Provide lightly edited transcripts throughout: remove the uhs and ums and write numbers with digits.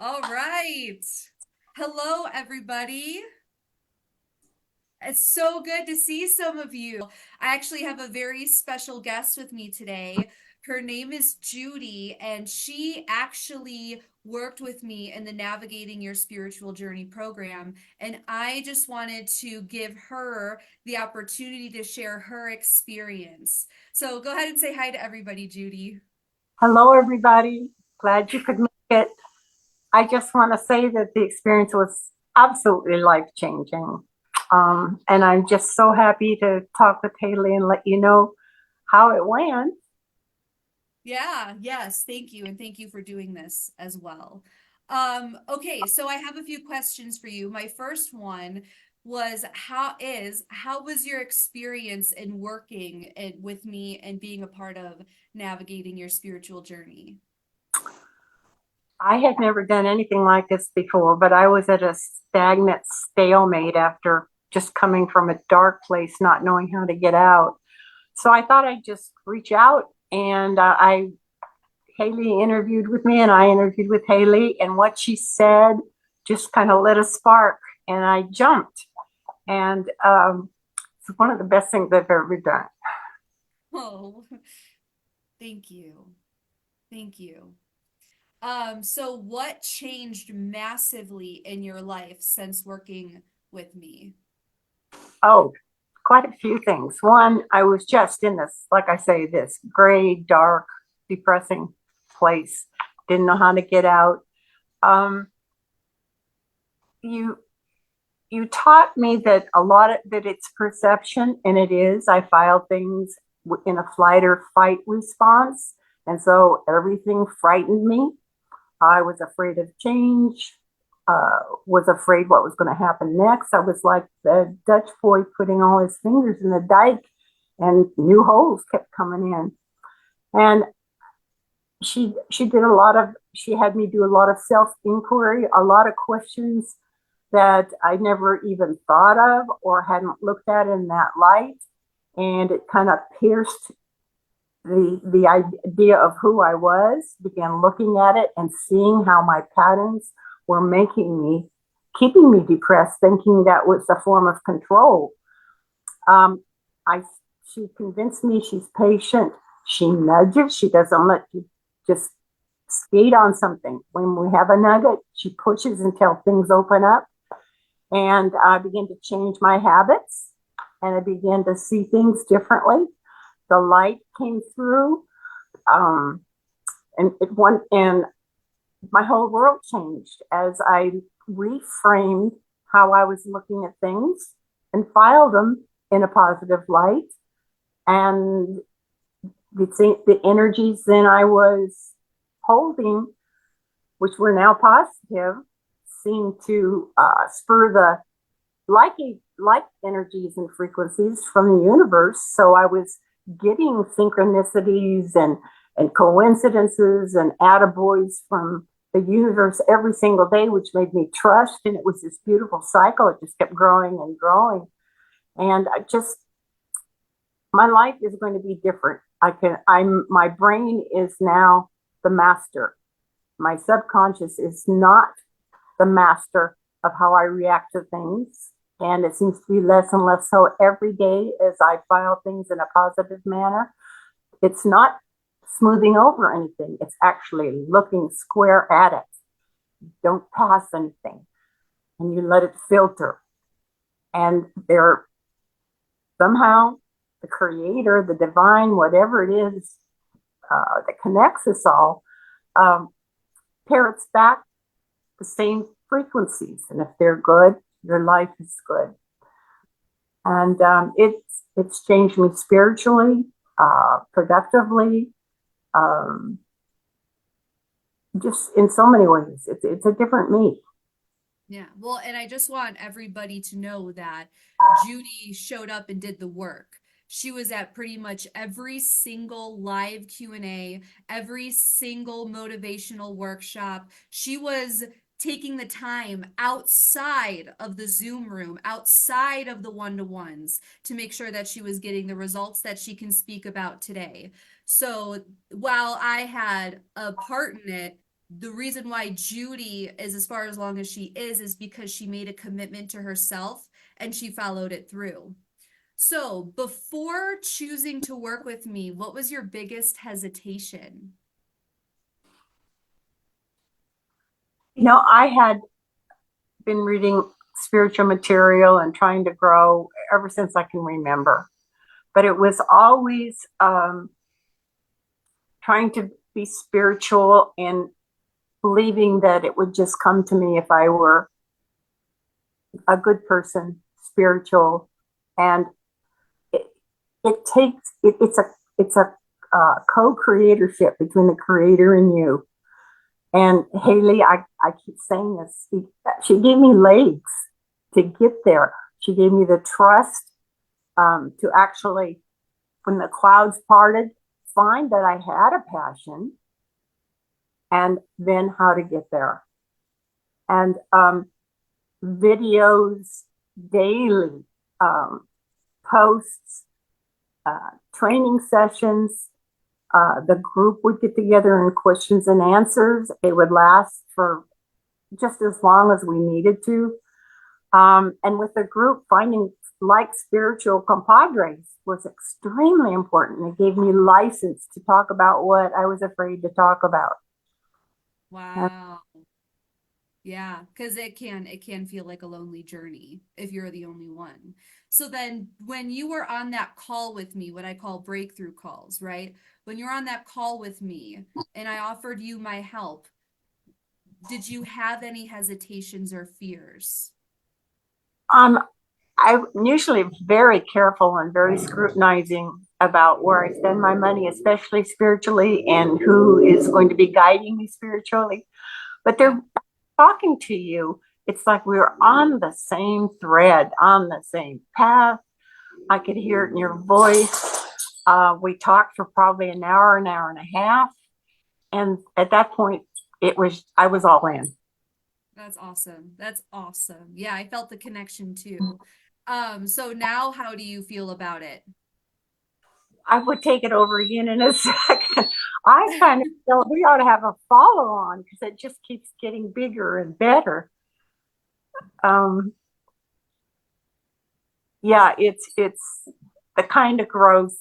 All right. Hello, everybody. It's so good to see some of you. I actually have a very special guest with me today. Her name is Judi, and she actually worked with me in the Navigating Your Spiritual Journey program. And I just wanted to give her the opportunity to share her experience. So go ahead and say hi to everybody, Judi. Hello, everybody. Glad you could make it. I just want to say that the experience was absolutely life changing. And I'm just so happy to talk with Haley and let you know how it went. Yeah, yes, thank you. And thank you for doing this as well. Okay, so I have a few questions for you. My first one was how was your experience in working with me and being a part of navigating your spiritual journey? I had never done anything like this before, but I was at a stagnant stalemate after just coming from a dark place, not knowing how to get out. So I thought I'd just reach out and Haley interviewed with me and I interviewed with Haley, and what she said just kind of lit a spark, and I jumped. And it's one of the best things I've ever done. Oh, thank you. Thank you. So what changed massively in your life since working with me? Oh, quite a few things. One, I was just in this, like I say, this gray, dark, depressing place. Didn't know how to get out. Um, you you taught me that a lot of that it's perception, and it is. I file things in a flight or fight response, and so everything frightened me. I was afraid of change. Was afraid what was going to happen next. I was like the Dutch boy putting all his fingers in the dike, and new holes kept coming in. And she did a lot of she had me do a lot of self inquiry, a lot of questions that I never even thought of or hadn't looked at in that light. And it kind of pierced the idea of who I was, began looking at it and seeing how my patterns were keeping me depressed, thinking that was a form of control. Um, I, she convinced me she's patient. She nudges. She doesn't let you just skate on something. When we have a nugget, she pushes until things open up. And I began to change my habits, and I began to see things differently. The light came through, um, and my whole world changed as I reframed how I was looking at things and filed them in a positive light. And the energies then I was holding, which were now positive, seemed to spur the like energies and frequencies from the universe. So I was getting synchronicities and coincidences and attaboys from the universe every single day, which made me trust. And it was this beautiful cycle. It just kept growing and growing. And my life is going to be different. My brain is now the master. My subconscious is not the master of how I react to things. And it seems to be less and less so every day as I file things in a positive manner. It's not smoothing over anything, it's actually looking square at it. Don't pass anything, and you let it filter. And there, somehow, the creator, the divine, whatever it is that connects us all, um, parrots back the same frequencies. And if they're good, your life is good. And it's changed me spiritually, productively, um, just in so many ways. It's a different me. Yeah. Well, and I just want everybody to know that Judi showed up and did the work. She was at pretty much every single live Q&A, every single motivational workshop. She was taking the time outside of the Zoom room, outside of the one-to-ones to make sure that she was getting the results that she can speak about today. So while I had a part in it, the reason why Judi is as far as long as she is because she made a commitment to herself and she followed it through. So, before choosing to work with me, what was your biggest hesitation? I had been reading spiritual material and trying to grow ever since I can remember. But it was always trying to be spiritual and believing that it would just come to me if I were a good person, spiritual, and it, it takes it's a co-creatorship between the creator and you. And Haley, I keep saying this. She gave me legs to get there. She gave me the trust to actually, when the clouds parted, find that I had a passion and then how to get there. And videos daily, posts, training sessions. The group would get together in questions and answers. It would last for just as long as we needed to. And with the group, finding like spiritual compadres was extremely important. It gave me license to talk about what I was afraid to talk about. Wow. Yeah, because it can feel like a lonely journey if you're the only one. So then when you were on that call with me, what I call breakthrough calls, right? When you're on that call with me and I offered you my help, did you have any hesitations or fears? Um, I'm usually very careful and very scrutinizing about where I spend my money, especially spiritually, and who is going to be guiding me spiritually. But Yeah. they're talking to you. It's like we were on the same thread, on the same path. I could hear it in your voice. We talked for probably an hour and a half. And at that point, I was all in. That's awesome. That's awesome. Yeah, I felt the connection too. So now how do you feel about it? I would take it over again in a second. I kind of feel we ought to have a follow on because it just keeps getting bigger and better. Um, yeah, it's the kind of growth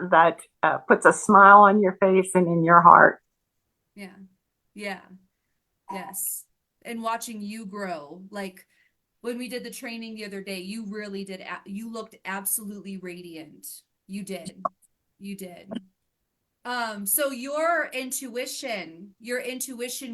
that puts a smile on your face and in your heart. Yeah. Yeah. Yes. And watching you grow, like when we did the training the other day, you really did. You looked absolutely radiant. You did. You did. So your intuition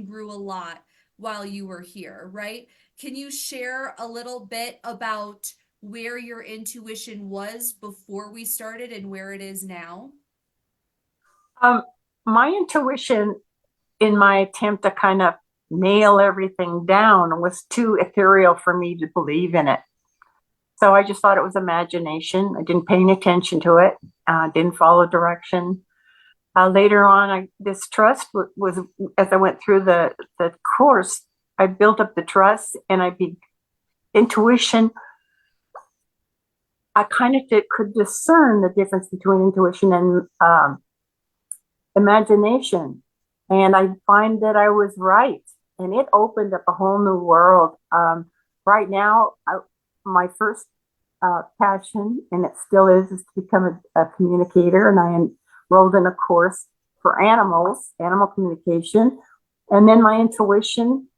grew a lot while you were here, right? Can you share a little bit about where your intuition was before we started and where it is now? Um, my intuition in my attempt to kind of nail everything down was too ethereal for me to believe in it. So I just thought it was imagination. I didn't pay any attention to it. Didn't follow direction. Later on, this trust was as I went through the course. I built up the trust, and intuition. I kind of could discern the difference between intuition and imagination, and I find that I was right, and it opened up a whole new world. Right now, my first passion, and it still is to become a communicator. And I enrolled in a course for animal communication. And then my intuition,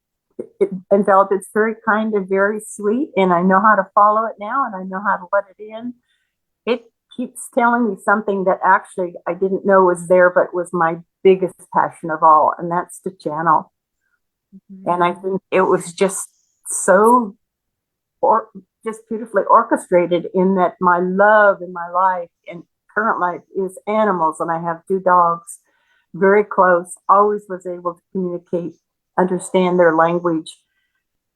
it enveloped. It's very kind of very sweet, and I know how to follow it now, and I know how to let it in. It keeps telling me something that actually I didn't know was there, but was my biggest passion of all, and that's to channel. And I Mhm. think it was just so or just beautifully orchestrated in that my love in my life and current life is animals, and I have two dogs, very close, always was able to communicate, understand their language.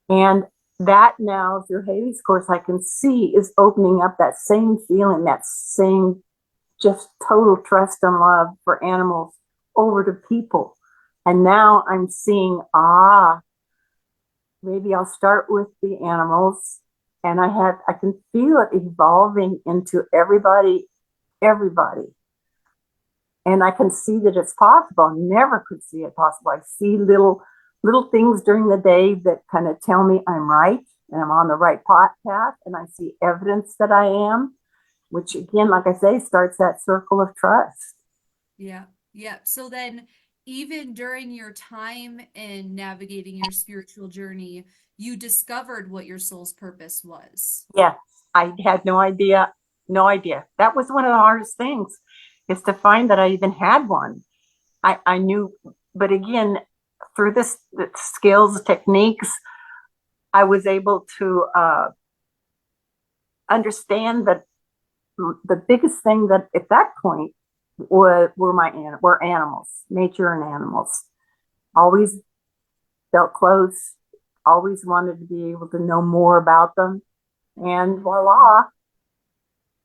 And that now through Haley's course, I can see is opening up that same feeling, that same just total trust and love for animals over to people. And now I'm seeing, maybe I'll start with the animals. And I can feel it evolving into everybody. and I can see that it's possible. I never could see it possible. I see little things during the day that kind of tell me I'm right and I'm on the right path, and I see evidence that I am, which again, like I say, starts that circle of trust. Yeah. Yeah. So then, even during your time in navigating your spiritual journey, you discovered what your soul's purpose was. Yeah, I had no idea, no idea. That was one of the hardest things, is to find that I even had one. I knew, but again, through this the skills, techniques, I was able to understand that the biggest thing that at that point were animals, nature and animals. Always felt close, always wanted to be able to know more about them. And voila,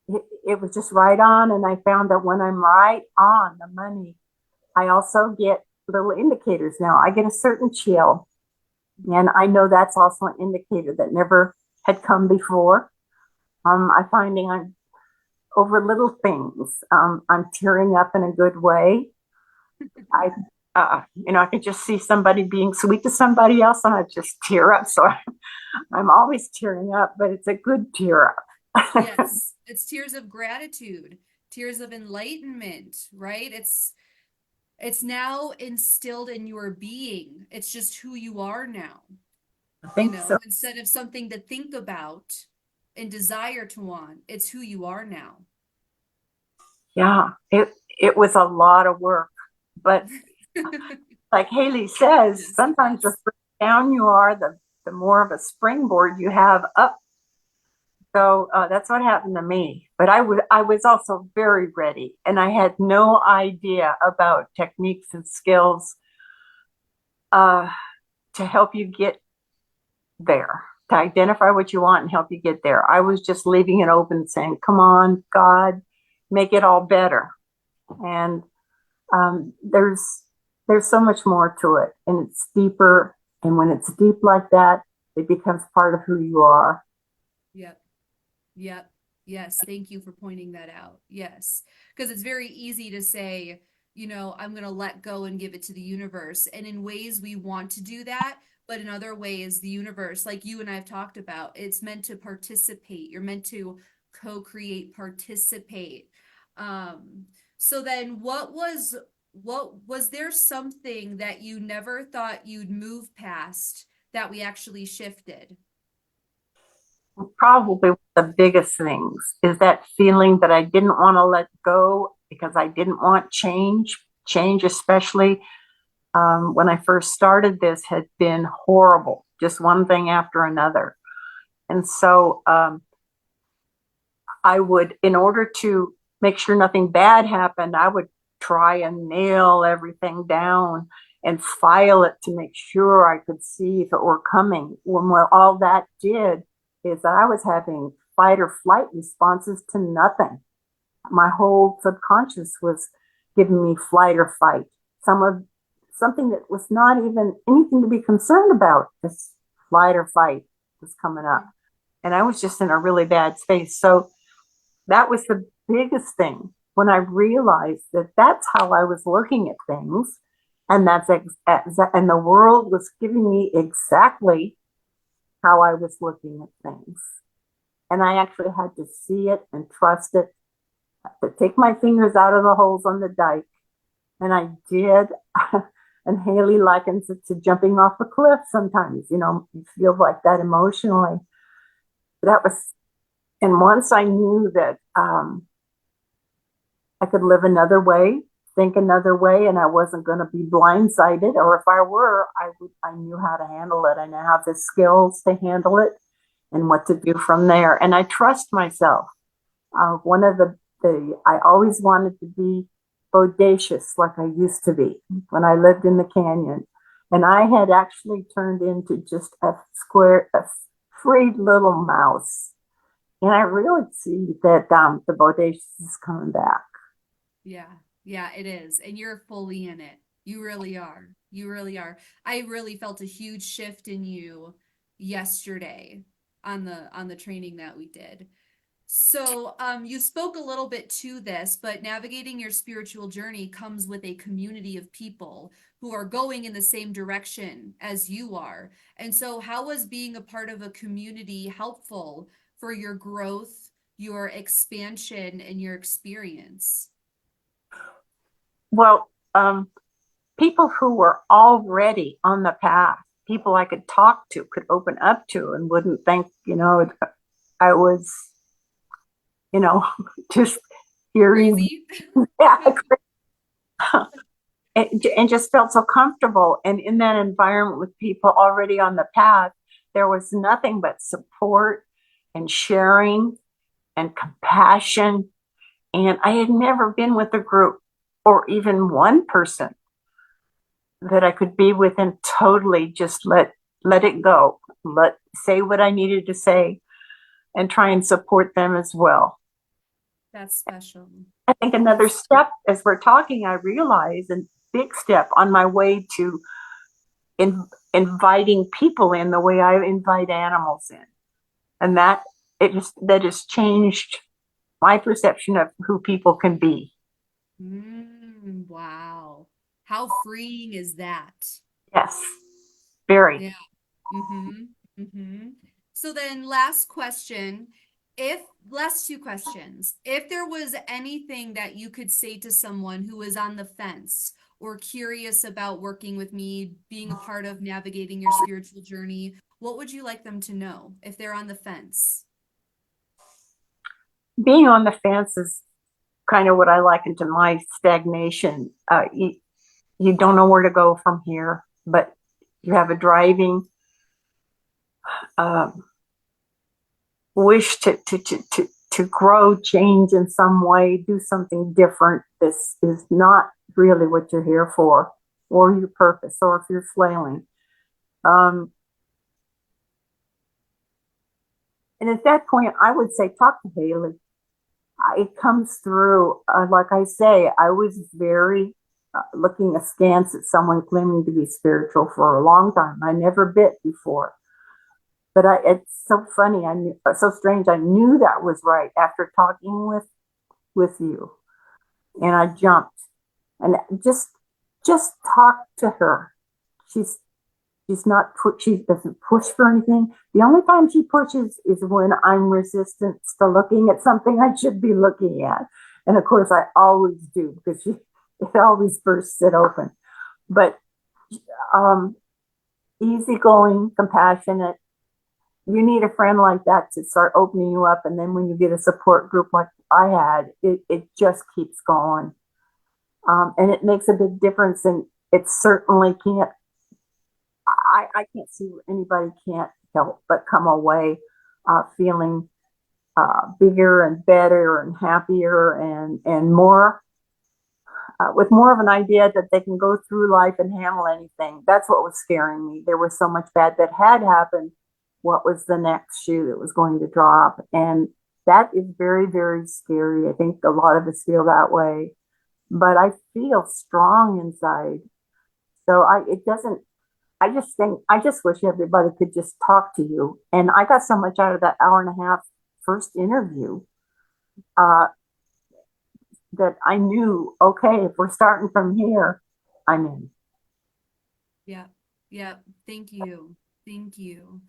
it was just right on. And I found that when I'm right on the money, I also get little indicators now. I get a certain chill. And I know that's also an indicator that never had come before. I'm finding I'm over little things. I'm tearing up in a good way. I could just see somebody being sweet to somebody else, and I just tear up. So I'm always tearing up, but it's a good tear up. Yes, it's tears of gratitude, tears of enlightenment, right? It's now instilled in your being. It's just who you are now, I think so. instead of something to think about and desire to want, it's who you are now. Yeah, it was a lot of work, but like Haley says, Yes, it sometimes the was. further down you are, the more of a springboard you have up. So that's what happened to me. But I was also very ready, and I had no idea about techniques and skills uh, to help you get there, to identify what you want and help you get there. I was just leaving it open, saying, "Come on, God, make it all better." And um, there's there's so much more to it, and it's deeper. And when it's deep like that, it becomes part of who you are. Yep. Yep. Yes. Thank you for pointing that out. Yes. Because it's very easy to say, I'm going to let go and give it to the universe. And in ways we want to do that, but in other ways, the universe, like you and I've talked about, it's meant to participate. You're meant to co-create, participate. Um, so then what was there something that you never thought you'd move past that we actually shifted? Probably the biggest things is that feeling that I didn't want to let go because I didn't want change. Change, especially when I first started this, had been horrible, just one thing after another. And so I would, in order to make sure nothing bad happened, I would try and nail everything down and file it to make sure I could see if it were coming. When what all that did is that I was having fight or flight responses to nothing. My whole subconscious was giving me flight or fight. Something that was not even anything to be concerned about. Just flight or fight was coming up. And I was just in a really bad space. So that was the biggest thing when I realized that that's how I was looking at things, and and the world was giving me exactly how I was looking at things, and I actually had to see it and trust it, to take my fingers out of the holes on the dike, and I did. And Haley likens it to jumping off a cliff. Sometimes, you feel like that emotionally. That was, and once I knew that I could live another way, think another way, and I wasn't going to be blindsided. Or if I were, I knew how to handle it. I now have the skills to handle it and what to do from there. And I trust myself. One of I always wanted to be bodacious like I used to be when I lived in the canyon. And I had actually turned into just a free little mouse. And I really see that the bodacious is coming back. Yeah, yeah, it is. And you're fully in it. You really are. You really are. I really felt a huge shift in you yesterday on the training that we did. So, you spoke a little bit to this, but navigating your spiritual journey comes with a community of people who are going in the same direction as you are. And so, how was being a part of a community helpful for your growth, your expansion, and your experience? Well, people who were already on the path, people I could talk to, could open up to, and wouldn't think, I was, you know, just hearing, Crazy? yeah, and just felt so comfortable. And in that environment with people already on the path, there was nothing but support and sharing and compassion. And I had never been with a group or even one person that I could be with and totally just let it go, let say what I needed to say, and try and support them as well. That's special. I think another That's step as we're talking, I realize a big step on my way to inviting people in the way I invite animals in. And that has changed my perception of who people can be. wow. How freeing is that? Yes, very. Yeah. Mm-hmm. Mm-hmm. So then last question. If last two questions. If there was anything that you could say to someone who is on the fence or curious about working with me, being a part of navigating your spiritual journey, what would you like them to know if they're on the fence? Being on the fence is kind of what I liken to my stagnation. You don't know where to go from here, but you have a driving um, wish to grow, change in some way, do something different. This is not really what you're here for, or your purpose, or if you're flailing. Um, and at that point, I would say, talk to Haley. It comes through, like I say, I was very looking askance at someone claiming to be spiritual for a long time. I never bit before. But it's so funny. I knew, so strange. I knew that was right after talking with you, and I jumped and just talk to her. She's she's not put. She doesn't push for anything. The only time she pushes is when I'm resistant to looking at something I should be looking at, and of course I always do because she it always bursts it open. But um, easygoing, compassionate, you need a friend like that to start opening you up. And then when you get a support group like I had, it just keeps going. And it makes a big difference. And it certainly can't, I can't see where anybody can't help but come away feeling bigger and better and happier and more, with more of an idea that they can go through life and handle anything. That's what was scaring me. There was so much bad that had happened. What was the next shoe that was going to drop? And that is very, very scary. I think a lot of us feel that way, but I feel strong inside. So it doesn't, I just think, I just wish everybody could just talk to you. And I got so much out of that hour and a half first interview, uh, that I knew, okay, if we're starting from here, I'm in. Yeah. Yeah. Thank you. Thank you.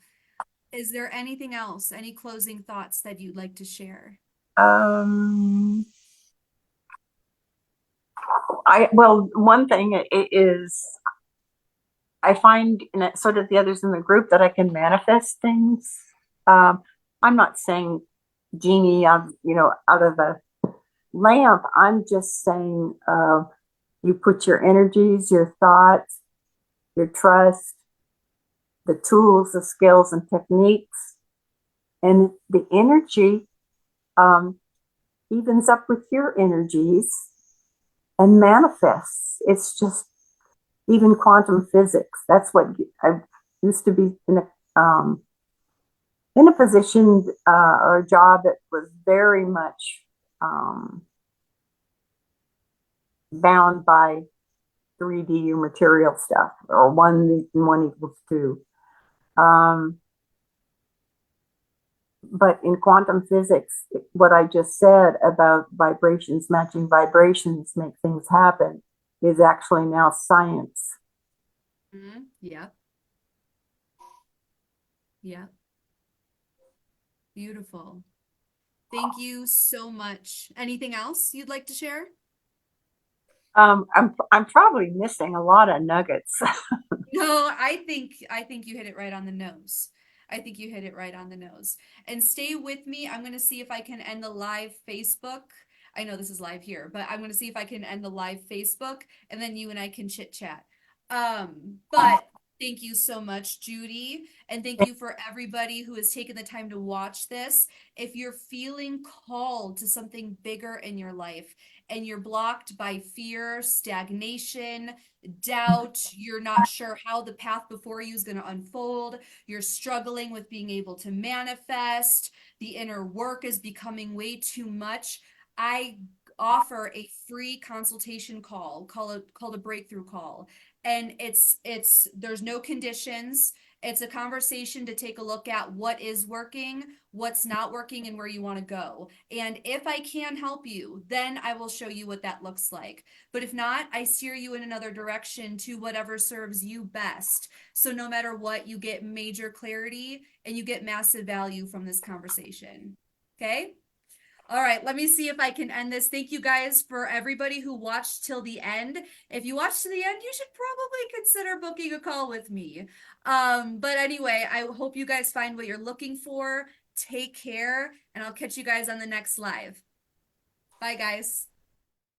Is there anything else, any closing thoughts that you'd like to share? Um, one thing is I find, in it, sort of the others in the group, that I can manifest things. Um, I'm not saying genie, out of the lamp. I'm just saying, you put your energies, your thoughts, your trust, the tools, the skills, and techniques, and the energy um, evens up with your energies and manifests. It's just even quantum physics. That's what I used to be in a position or a job that was very much bound by 3D or material stuff, or one and one equals two. Um, But in quantum physics, what I just said about vibrations matching vibrations make things happen is actually now science. Yeah. Yeah. Beautiful. Thank you so much. Anything else you'd like to share? I'm probably missing a lot of nuggets. No, I think you hit it right on the nose. I think you hit it right on the nose. And stay with me. I'm going to see if I can end the live Facebook. I know this is live here, but I'm going to see if I can end the live Facebook and then you and I can chit chat. But thank you so much, Judi, and thank you for everybody who has taken the time to watch this. If you're feeling called to something bigger in your life and you're blocked by fear, stagnation, doubt, you're not sure how the path before you is going to unfold, you're struggling with being able to manifest, the inner work is becoming way too much, I offer a free consultation called a breakthrough call, and it's there's no conditions. It's a conversation to take a look at what is working, what's not working, and where you want to go. And if I can help you, then I will show you what that looks like. But if not, I steer you in another direction to whatever serves you best. So no matter what, you get major clarity and you get massive value from this conversation. Okay? All right, let me see if I can end this. Thank you guys for everybody who watched till the end. If you watched to the end, you should probably consider booking a call with me. But anyway, I hope you guys find what you're looking for. Take care, and I'll catch you guys on the next live. Bye, guys.